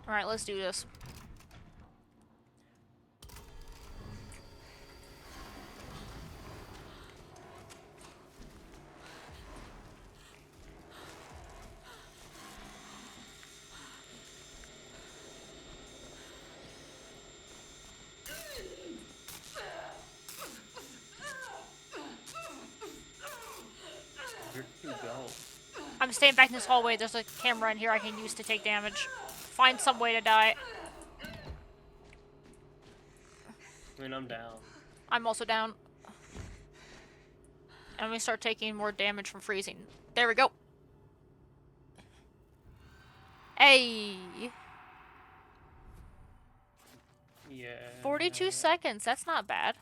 Alright, let's do this. Where'd you go? I'm staying back in this hallway. There's a camera in here I can use to take damage. Find some way to die. I mean, I'm down. I'm also down. And we start taking more damage from freezing. There we go. Hey! Yeah. 42 seconds. That's not bad.